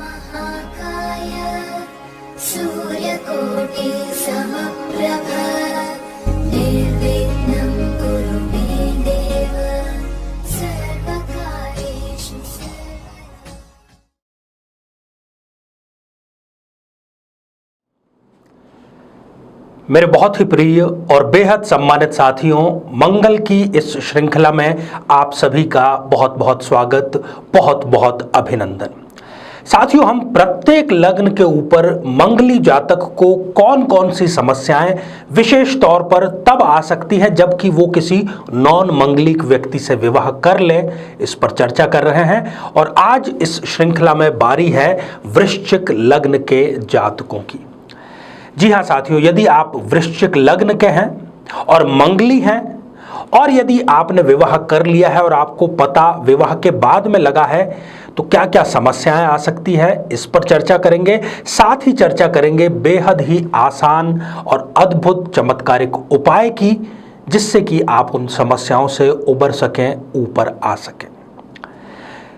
महाकाय सूर्यकोटि समप्रभ निर्विघ्नं कुरु मे देव सर्वकार्येषु सर्वदा। मेरे बहुत ही प्रिय और बेहद सम्मानित साथियों, मंगल की इस श्रृंखला में आप सभी का बहुत बहुत स्वागत, बहुत बहुत अभिनंदन। साथियों, हम प्रत्येक लग्न के ऊपर मंगली जातक को कौन कौन सी समस्याएं विशेष तौर पर तब आ सकती है जबकि वो किसी नॉन मंगलिक व्यक्ति से विवाह कर ले, इस पर चर्चा कर रहे हैं। और आज इस श्रृंखला में बारी है वृश्चिक लग्न के जातकों की। जी हाँ साथियों, यदि आप वृश्चिक लग्न के हैं और मंगली हैं और यदि आपने विवाह कर लिया है और आपको पता विवाह के बाद में लगा है तो क्या क्या समस्याएं आ सकती है, इस पर चर्चा करेंगे। साथ ही चर्चा करेंगे बेहद ही आसान और अद्भुत चमत्कारिक उपाय की, जिससे कि आप उन समस्याओं से उबर सकें, ऊपर आ सकें।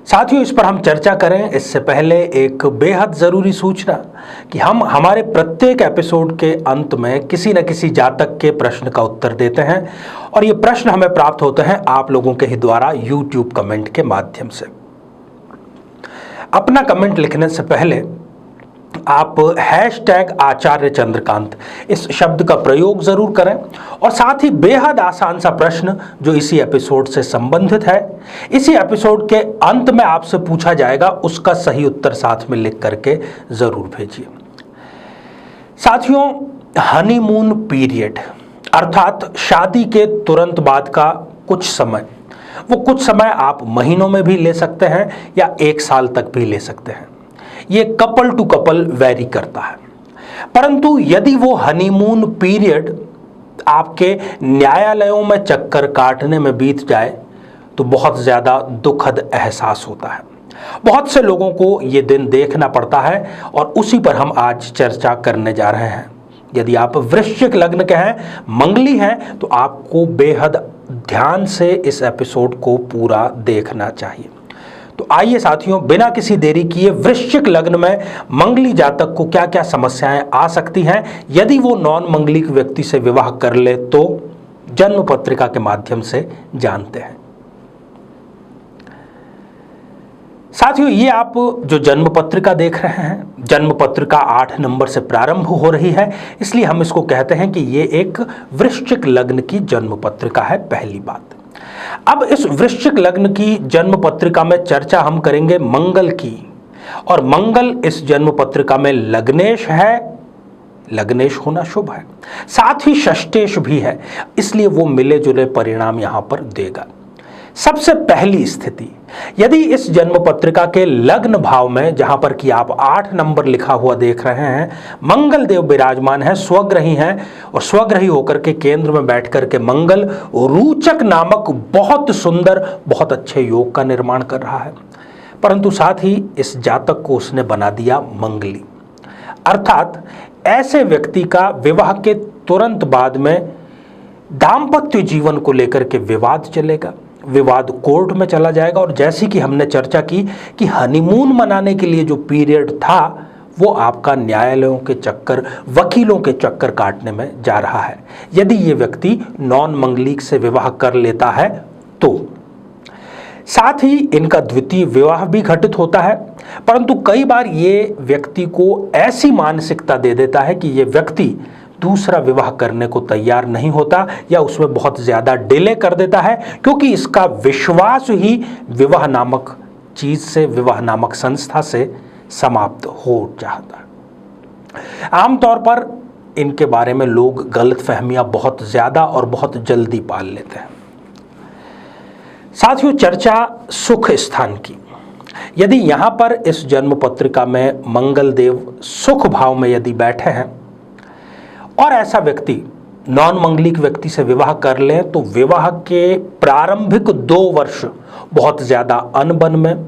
साथियों, इस पर हम चर्चा करें इससे पहले एक बेहद ज़रूरी सूचना कि हम हमारे प्रत्येक एपिसोड के अंत में किसी न किसी जातक के प्रश्न का उत्तर देते हैं और ये प्रश्न हमें प्राप्त होते हैं आप लोगों के ही द्वारा यूट्यूब कमेंट के माध्यम से। अपना कमेंट लिखने से पहले आप #आचार्य चंद्रकांत इस शब्द का प्रयोग जरूर करें और साथ ही बेहद आसान सा प्रश्न जो इसी एपिसोड से संबंधित है, इसी एपिसोड के अंत में आपसे पूछा जाएगा, उसका सही उत्तर साथ में लिख करके जरूर भेजिए। साथियों, हनीमून पीरियड अर्थात शादी के तुरंत बाद का कुछ समय, वो कुछ समय आप महीनों में भी ले सकते हैं या 1 साल तक भी ले सकते हैं। ये कपल टू कपल वैरी करता है, परंतु यदि वो हनीमून पीरियड आपके न्यायालयों में चक्कर काटने में बीत जाए तो बहुत ज़्यादा दुखद एहसास होता है। बहुत से लोगों को ये दिन देखना पड़ता है और उसी पर हम आज चर्चा करने जा रहे हैं। यदि आप वृश्चिक लग्न के हैं, मंगली हैं, तो आपको बेहद ध्यान से इस एपिसोड को पूरा देखना चाहिए। तो आइए साथियों, बिना किसी देरी किए वृश्चिक लग्न में मंगली जातक को क्या क्या समस्याएं आ सकती हैं यदि वो नॉन मंगलिक व्यक्ति से विवाह कर ले, तो जन्म पत्रिका के माध्यम से जानते हैं। साथियों, ये आप जो जन्म पत्रिका देख रहे हैं, जन्म पत्रिका 8 नंबर से प्रारंभ हो रही है, इसलिए हम इसको कहते हैं कि ये एक वृश्चिक लग्न की जन्म पत्रिका है। पहली बात, अब इस वृश्चिक लग्न की जन्म पत्रिका में चर्चा हम करेंगे मंगल की, और मंगल इस जन्म पत्रिका में लग्नेश है। लग्नेश होना शुभ है, साथ ही षष्टेश भी है, इसलिए वो मिले जुले परिणाम यहां पर देगा। सबसे पहली स्थिति, यदि इस जन्म पत्रिका के लग्न भाव में, जहां पर कि आप 8 नंबर लिखा हुआ देख रहे हैं, मंगल देव विराजमान है, स्वग्रही हैं, और स्वग्रही होकर के केंद्र में बैठ करके मंगल रोचक नामक बहुत सुंदर, बहुत अच्छे योग का निर्माण कर रहा है, परंतु साथ ही इस जातक को उसने बना दिया मंगली। अर्थात ऐसे व्यक्ति का विवाह के तुरंत बाद में दाम्पत्य जीवन को लेकर के विवाद चलेगा, विवाद कोर्ट में चला जाएगा। और जैसी कि हमने चर्चा की कि हनीमून मनाने के लिए जो पीरियड था वो आपका न्यायालयों के चक्कर, वकीलों के चक्कर काटने में जा रहा है यदि ये व्यक्ति नॉन मंगलिक से विवाह कर लेता है तो। साथ ही इनका द्वितीय विवाह भी घटित होता है, परंतु कई बार ये व्यक्ति को ऐसी मानसिकता दे देता है कि ये व्यक्ति दूसरा विवाह करने को तैयार नहीं होता या उसमें बहुत ज़्यादा डिले कर देता है, क्योंकि इसका विश्वास ही विवाह नामक चीज़ से, विवाह नामक संस्था से समाप्त हो जाता है। आमतौर पर इनके बारे में लोग गलतफहमियां बहुत ज़्यादा और बहुत जल्दी पाल लेते हैं। साथियों, चर्चा सुख स्थान की। यदि यहाँ पर इस जन्म पत्रिका में मंगल देव सुख भाव में यदि बैठे हैं और ऐसा व्यक्ति नॉन मंगलिक व्यक्ति से विवाह कर लें तो विवाह के प्रारंभिक 2 वर्ष बहुत ज़्यादा अनबन में,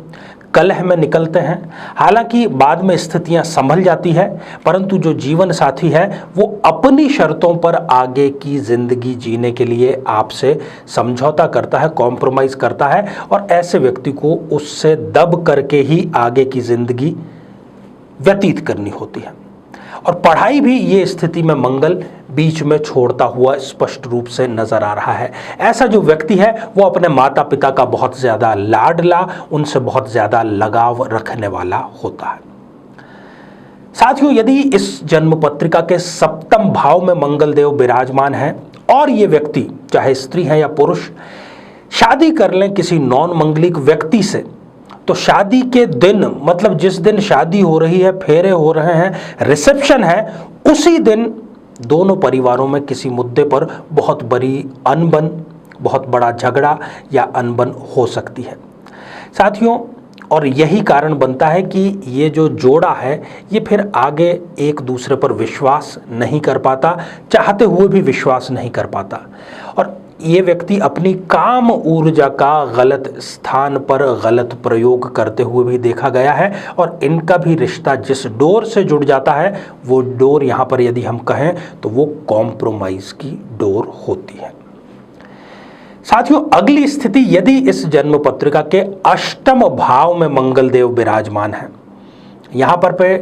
कलह में निकलते हैं। हालांकि बाद में स्थितियां संभल जाती है, परंतु जो जीवन साथी है वो अपनी शर्तों पर आगे की जिंदगी जीने के लिए आपसे समझौता करता है, कॉम्प्रोमाइज़ करता है, और ऐसे व्यक्ति को उससे दब करके ही आगे की जिंदगी व्यतीत करनी होती है। और पढ़ाई भी ये स्थिति में मंगल बीच में छोड़ता हुआ स्पष्ट रूप से नजर आ रहा है। ऐसा जो व्यक्ति है वो अपने माता पिता का बहुत ज़्यादा लाडला, उनसे बहुत ज़्यादा लगाव रखने वाला होता है। साथियों, यदि इस जन्म पत्रिका के सप्तम भाव में मंगल देव विराजमान है और ये व्यक्ति चाहे स्त्री है या पुरुष शादी कर लें किसी नॉन मंगलिक व्यक्ति से, तो शादी के दिन, मतलब जिस दिन शादी हो रही है, फेरे हो रहे हैं, रिसेप्शन है, उसी दिन दोनों परिवारों में किसी मुद्दे पर बहुत बड़ी अनबन, बहुत बड़ा झगड़ा या अनबन हो सकती है साथियों। और यही कारण बनता है कि ये जो जोड़ा है ये फिर आगे एक दूसरे पर विश्वास नहीं कर पाता, चाहते हुए भी विश्वास नहीं कर पाता। और ये व्यक्ति अपनी काम ऊर्जा का गलत स्थान पर गलत प्रयोग करते हुए भी देखा गया है। और इनका भी रिश्ता जिस डोर से जुड़ जाता है वो डोर यहाँ पर यदि हम कहें तो वो कॉम्प्रोमाइज़ की डोर होती है। साथियों, अगली स्थिति यदि इस जन्म पत्रिका के अष्टम भाव में मंगल देव विराजमान है, यहाँ पर पे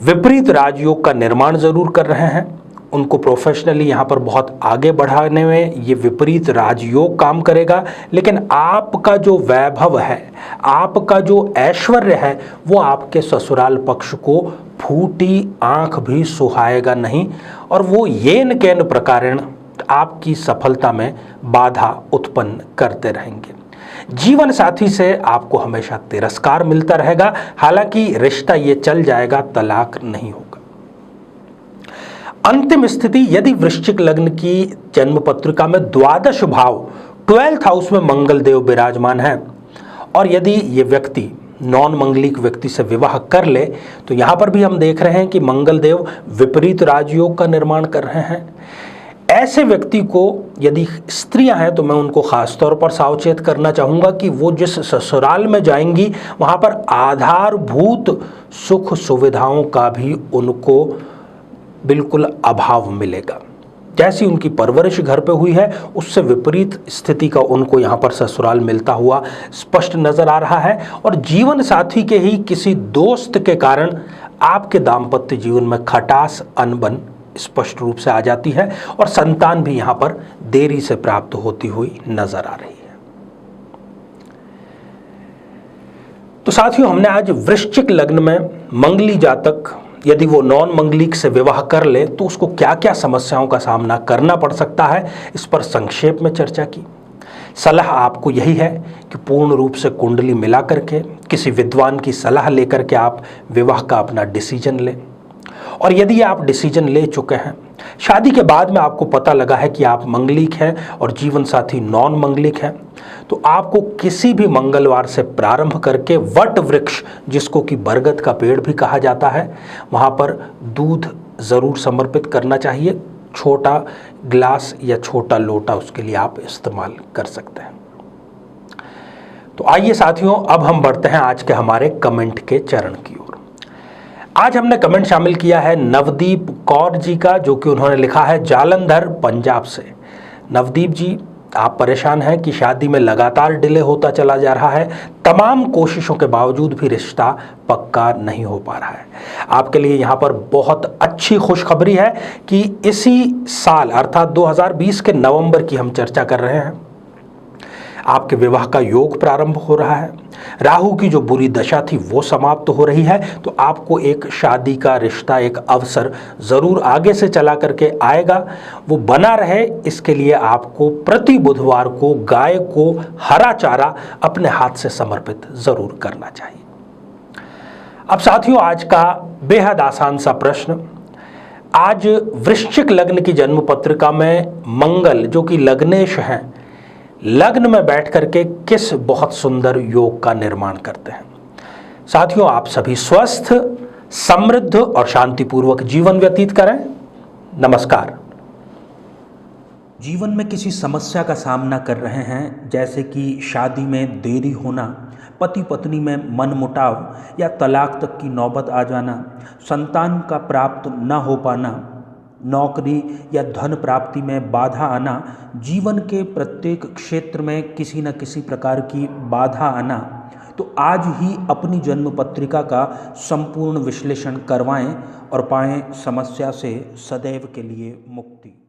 विपरीत राजयोग का निर्माण जरूर कर रहे हैं, उनको प्रोफेशनली यहाँ पर बहुत आगे बढ़ाने में ये विपरीत राजयोग काम करेगा, लेकिन आपका जो वैभव है, आपका जो ऐश्वर्य है, वो आपके ससुराल पक्ष को फूटी आंख भी सुहाएगा नहीं, और वो येन केन प्रकारेण आपकी सफलता में बाधा उत्पन्न करते रहेंगे। जीवन साथी से आपको हमेशा तिरस्कार मिलता रहेगा, हालांकि रिश्ता ये चल जाएगा, तलाक नहीं होगा। अंतिम स्थिति यदि वृश्चिक लग्न की जन्म पत्रिका में द्वादश भाव 12th हाउस में मंगल देव विराजमान है और यदि ये व्यक्ति नॉन मंगलिक व्यक्ति से विवाह कर ले, तो यहां पर भी हम देख रहे हैं कि मंगल देव विपरीत राजयोग का निर्माण कर रहे हैं। ऐसे व्यक्ति को यदि स्त्रियां हैं तो मैं उनको खास तौर पर सावचेत करना चाहूँगा कि वो जिस ससुराल में जाएंगी वहाँ पर आधारभूत सुख सुविधाओं का भी उनको बिल्कुल अभाव मिलेगा। जैसी उनकी परवरिश घर पे हुई है उससे विपरीत स्थिति का उनको यहाँ पर ससुराल मिलता हुआ स्पष्ट नजर आ रहा है। और जीवन साथी के ही किसी दोस्त के कारण आपके दाम्पत्य जीवन में खटास, अनबन स्पष्ट रूप से आ जाती है और संतान भी यहाँ पर देरी से प्राप्त होती हुई नजर आ रही है। तो साथियों, हमने आज वृश्चिक लग्न में मंगली जातक यदि वो नॉन मंगलिक से विवाह कर ले तो उसको क्या क्या समस्याओं का सामना करना पड़ सकता है, इस पर संक्षेप में चर्चा की। सलाह आपको यही है कि पूर्ण रूप से कुंडली मिला करके किसी विद्वान की सलाह लेकर के आप विवाह का अपना डिसीजन लें। और यदि आप डिसीजन ले चुके हैं, शादी के बाद में आपको पता लगा है कि आप मंगलिक हैं और जीवन साथी नॉन मंगलिक है, तो आपको किसी भी मंगलवार से प्रारंभ करके वट वृक्ष, जिसको कि बरगद का पेड़ भी कहा जाता है, वहाँ पर दूध ज़रूर समर्पित करना चाहिए। छोटा ग्लास या छोटा लोटा उसके लिए आप इस्तेमाल कर सकते हैं। तो आइए साथियों, अब हम बढ़ते हैं आज के हमारे कमेंट के चरण की ओर। आज हमने कमेंट शामिल किया है नवदीप कौर जी का, जो कि उन्होंने लिखा है जालंधर पंजाब से। नवदीप जी, आप परेशान हैं कि शादी में लगातार डिले होता चला जा रहा है, तमाम कोशिशों के बावजूद भी रिश्ता पक्का नहीं हो पा रहा है। आपके लिए यहाँ पर बहुत अच्छी खुशखबरी है कि इसी साल अर्थात 2020 के नवंबर की हम चर्चा कर रहे हैं, आपके विवाह का योग प्रारंभ हो रहा है। राहु की जो बुरी दशा थी वो समाप्त हो रही है, तो आपको एक शादी का रिश्ता, एक अवसर ज़रूर आगे से चला करके आएगा। वो बना रहे इसके लिए आपको प्रति बुधवार को गाय को हरा चारा अपने हाथ से समर्पित ज़रूर करना चाहिए। अब साथियों, आज का बेहद आसान सा प्रश्न। आज वृश्चिक लग्न की जन्म पत्रिका में मंगल, जो कि लग्नेश हैं, लग्न में बैठ करके किस बहुत सुंदर योग का निर्माण करते हैं। साथियों, आप सभी स्वस्थ, समृद्ध और शांतिपूर्वक जीवन व्यतीत करें। नमस्कार। जीवन में किसी समस्या का सामना कर रहे हैं, जैसे कि शादी में देरी होना, पति पत्नी में मनमुटाव या तलाक तक की नौबत आ जाना, संतान का प्राप्त न हो पाना, नौकरी या धन प्राप्ति में बाधा आना, जीवन के प्रत्येक क्षेत्र में किसी न किसी प्रकार की बाधा आना, तो आज ही अपनी जन्म पत्रिका का संपूर्ण विश्लेषण करवाएं और पाएं समस्या से सदैव के लिए मुक्ति।